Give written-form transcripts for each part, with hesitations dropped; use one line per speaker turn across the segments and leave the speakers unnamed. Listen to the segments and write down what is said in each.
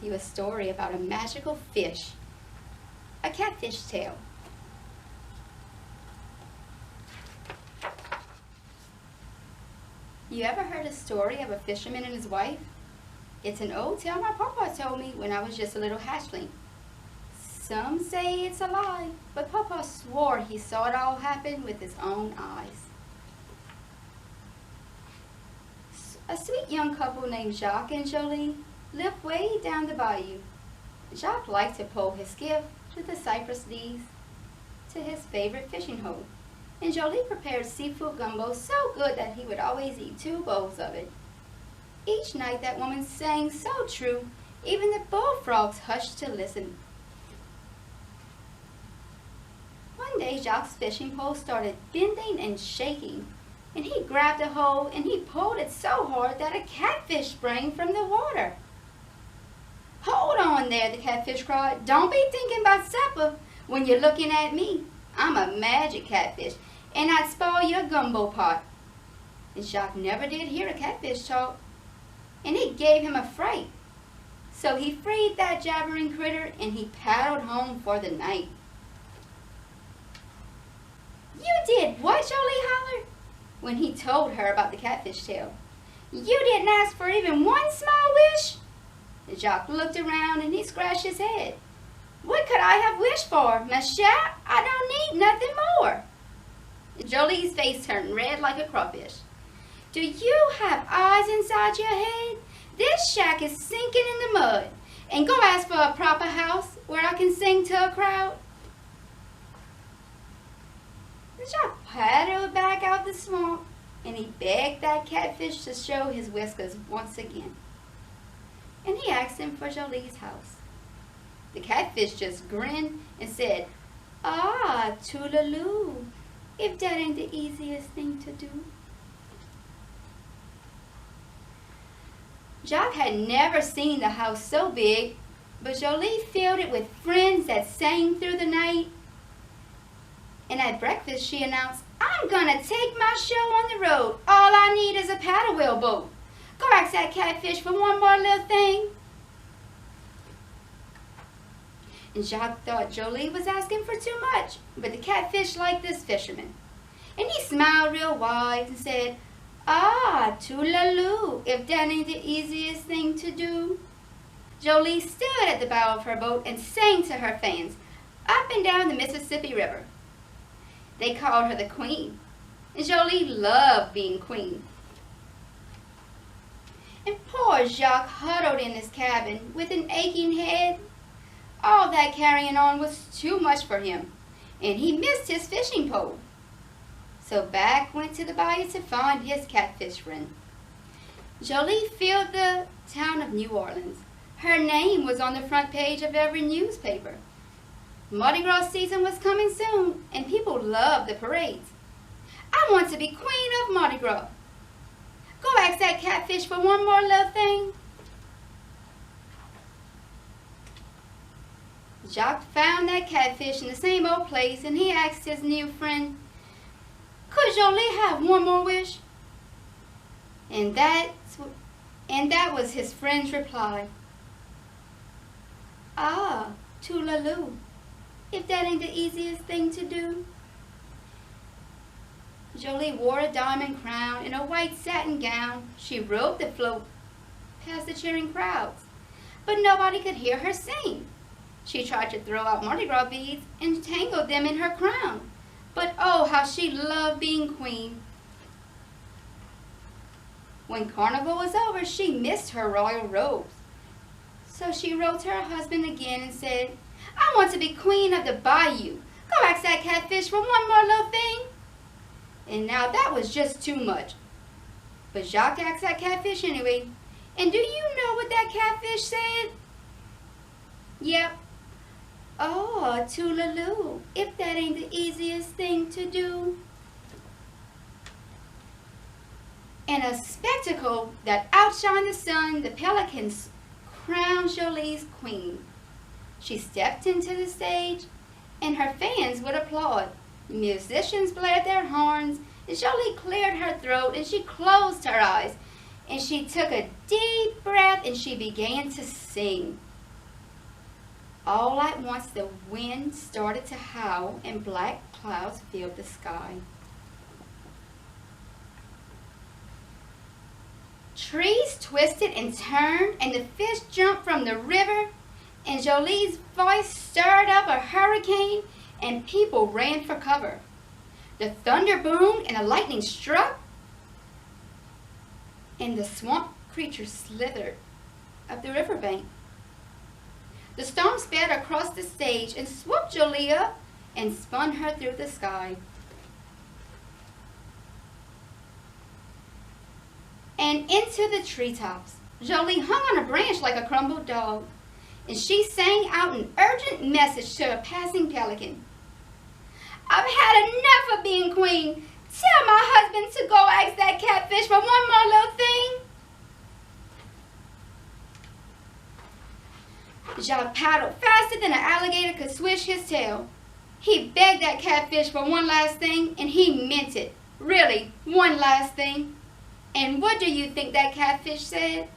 with you a story about a magical fish, a catfish tale. You ever heard a story of a fisherman and his wife? It's an old tale my papa told me when I was just a little hatchling. Some say it's a lie, but papa swore he saw it all happen with his own eyes. A sweet young couple named Jacques and Jolie lived way down the bayou. Jacques liked to pole his skiff through the cypress leaves to his favorite fishing hole, and Jolie prepared seafood gumbo so good that he would always eat 2 bowls of it. Each night that woman sang so true, even the bullfrogs hushed to listen. One day Jacques' fishing pole started bending and shaking, and he grabbed a hold and he pulled it so hard that a catfish sprang from the water. "Hold on there," the catfish cried. "Don't be thinking about supper when you're looking at me. I'm a magic catfish, and I'd spoil your gumbo pot." And Jacques never did hear a catfish talk, and it gave him a fright. So he freed that jabbering critter and he paddled home for the night. "You did what?" Jolie hollered when he told her about the catfish tale. "You didn't ask for even one small wish?" And Jacques looked around and he scratched his head. "What could I have wished for, monsieur? I don't need nothing more." Jolie's face turned red like a crawfish. "Do you have eyes inside your head? This shack is sinking in the mud. And go ask for a proper house where I can sing to a crowd." Jacques paddled back out the swamp and he begged that catfish to show his whiskers once again. And he asked him for Jolie's house. The catfish just grinned and said, "Ah, toolaloo, if that ain't the easiest thing to do." Jacques had never seen the house so big, but Jolie filled it with friends that sang through the night. And at breakfast she announced, "I'm gonna take my show on the road. All I need is a paddle wheel boat. Go ask that catfish for one more little thing." And Jacques thought Jolie was asking for too much, but the catfish liked this fisherman. And he smiled real wide and said, "Ah, toolaloo, if that ain't the easiest thing to do." Jolie stood at the bow of her boat and sang to her fans up and down the Mississippi River. They called her the Queen, and Jolie loved being queen. And poor Jacques huddled in his cabin with an aching head. All that carrying on was too much for him, and he missed his fishing pole. So back went to the bayou to find his catfish friend. Jolie filled the town of New Orleans. Her name was on the front page of every newspaper. Mardi Gras season was coming soon, and people loved the parades. "I want to be queen of Mardi Gras. Go ask that catfish for one more little thing." Jacques found that catfish in the same old place, and he asked his new friend, "Could Jolie have one more wish?" And that was his friend's reply. "Ah, toolaloo, if that ain't the easiest thing to do." Jolie wore a diamond crown and a white satin gown. She rode the float past the cheering crowds, but nobody could hear her sing. She tried to throw out Mardi Gras beads and tangled them in her crown, but oh, how she loved being queen. When carnival was over, she missed her royal robes. So she wrote to her husband again and said, "I want to be queen of the bayou. Go ask that catfish for one more little thing." And now that was just too much. But Jacques asked that catfish anyway. And do you know what that catfish said? Yep. "Oh, toolaloo, if that ain't the easiest thing to do." In a spectacle that outshined the sun, the pelicans crowned Jolie's queen. She stepped into the stage, and her fans would applaud. The musicians blared their horns, and Jolie cleared her throat, and she closed her eyes, and she took a deep breath, and she began to sing. All at once the wind started to howl and black clouds filled the sky. Trees twisted and turned, and the fish jumped from the river, and Jolie's voice stirred up a hurricane, and people ran for cover. The thunder boomed and the lightning struck, and the swamp creature slithered up the riverbank. The storm sped across the stage and swooped Jolie up and spun her through the sky. And into the treetops. Jolie hung on a branch like a crumbled dog, and she sang out an urgent message to a passing pelican. "I've had enough of being queen. Tell my husband to go ask that catfish for one more little thing." Jacques paddled faster than an alligator could swish his tail. He begged that catfish for one last thing, and he meant it. Really, one last thing. And what do you think that catfish said?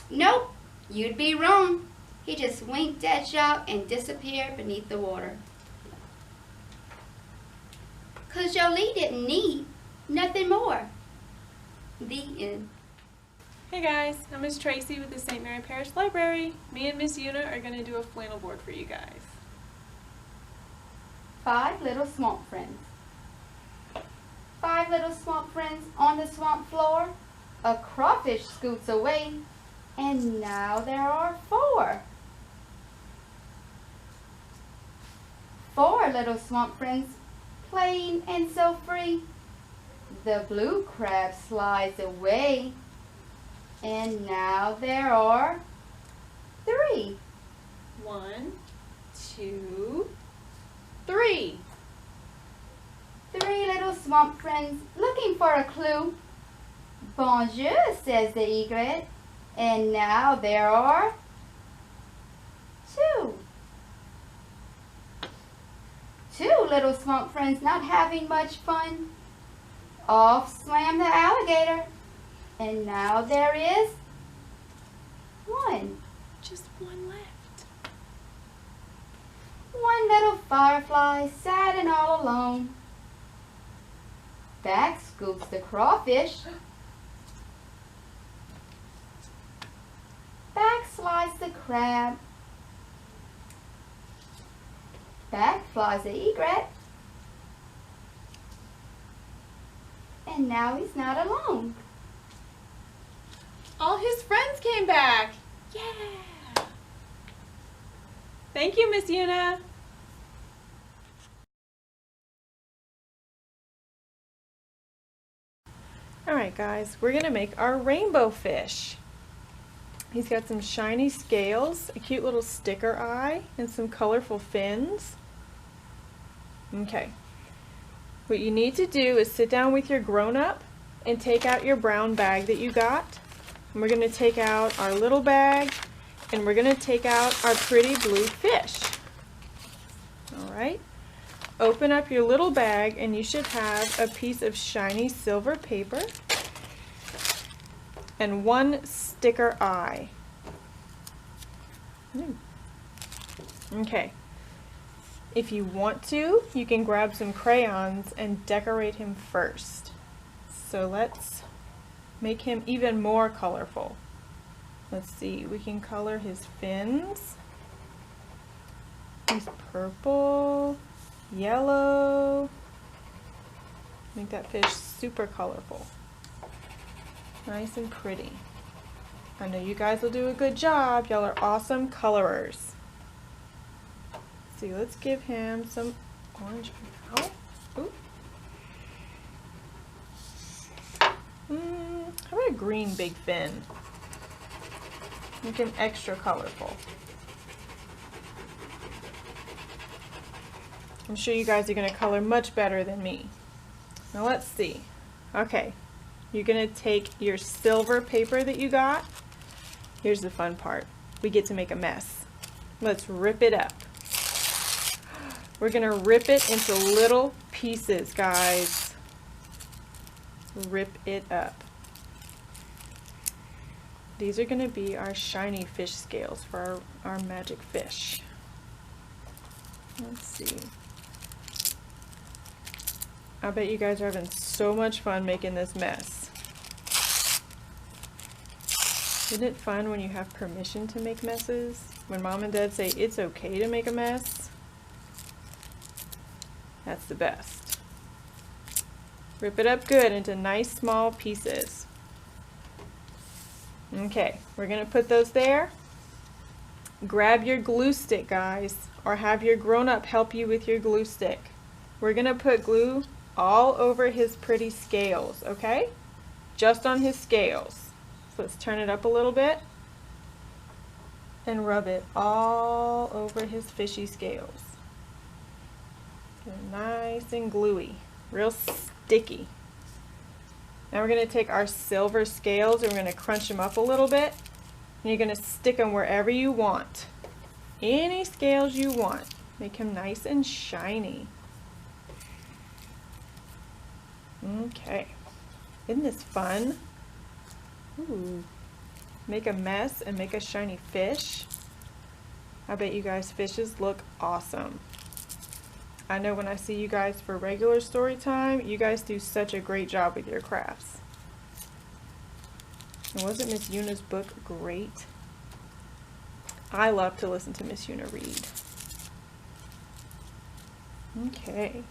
Nope, you'd be wrong. He just winked at Jacques and disappeared beneath the water. 'Cause Jolie didn't need nothing more. The end.
Hey guys, I'm Miss Tracy with the St. Mary Parish Library. Me and Miss Eunia are going to do a flannel board for you guys.
5 little swamp friends. 5 little swamp friends on the swamp floor. A crawfish scoots away, and now there are 4. 4 little swamp friends playing and so free. The blue crab slides away, and now there are 3.
1, 2, 3.
3 little swamp friends looking for a clue. Bonjour, says the egret, and now there are 2. 2 little swamp friends not having much fun. Off swam the alligator, and now there is 1.
Just one left.
1 little firefly sad and all alone. Back scoots the crawfish. Back slides the crab. Back flies the egret. And now he's not alone.
All his friends came back. Yeah. Thank you, Miss Eunia. Alright guys, we're going to make our rainbow fish. He's got some shiny scales, a cute little sticker eye, and some colorful fins. Okay. What you need to do is sit down with your grown-up and take out your brown bag that you got. And we're going to take out our little bag, and we're going to take out our pretty blue fish. Alright. Open up your little bag, and you should have a piece of shiny silver paper and 1 sticker eye. Okay. If you want to, you can grab some crayons and decorate him first. So let's make him even more colorful. Let's see, we can color his fins. He's purple, yellow. Make that fish super colorful. Nice and pretty. I know you guys will do a good job. Y'all are awesome colorers. Let's see, let's give him some orange. Ow. Ooh. How about a green big fin? Make him extra colorful. I'm sure you guys are going to color much better than me. Now let's see. Okay, you're going to take your silver paper that you got. Here's the fun part. We get to make a mess. Let's rip it up. We're going to rip it into little pieces, guys. Rip it up. These are going to be our shiny fish scales for our magic fish. Let's see. I bet you guys are having so much fun making this mess. Isn't it fun when you have permission to make messes? When mom and dad say it's okay to make a mess? That's the best. Rip it up good into nice small pieces. Okay, we're going to put those there. Grab your glue stick, guys, or have your grown-up help you with your glue stick. We're going to put glue all over his pretty scales, okay? Just on his scales. So let's turn it up a little bit and rub it all over his fishy scales. They're nice and gluey, real sticky. Now we're going to take our silver scales and we're going to crunch them up a little bit. And you're going to stick them wherever you want. Any scales you want. Make them nice and shiny. Okay. Isn't this fun? Ooh. Make a mess and make a shiny fish. I bet you guys fishes look awesome. I know when I see you guys for regular story time, you guys do such a great job with your crafts. And wasn't Miss Euna's book great? I love to listen to Miss Euna read. Okay.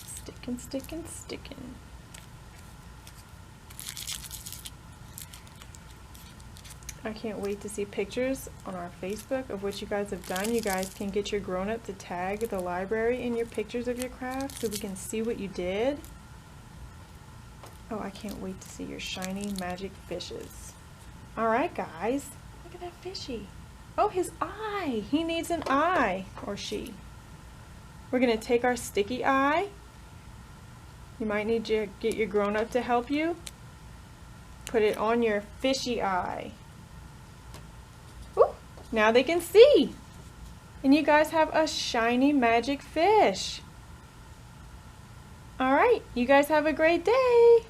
Stickin', stickin', stickin'. I can't wait to see pictures on our Facebook of what you guys have done. You guys can get your grown-up to tag the library in your pictures of your craft so we can see what you did. Oh, I can't wait to see your shiny magic fishes. Alright guys, look at that fishy. Oh, his eye! He needs an eye, or she. We're going to take our sticky eye. You might need to get your grown-up to help you. Put it on your fishy eye. Ooh, now they can see. And you guys have a shiny magic fish. Alright, you guys have a great day.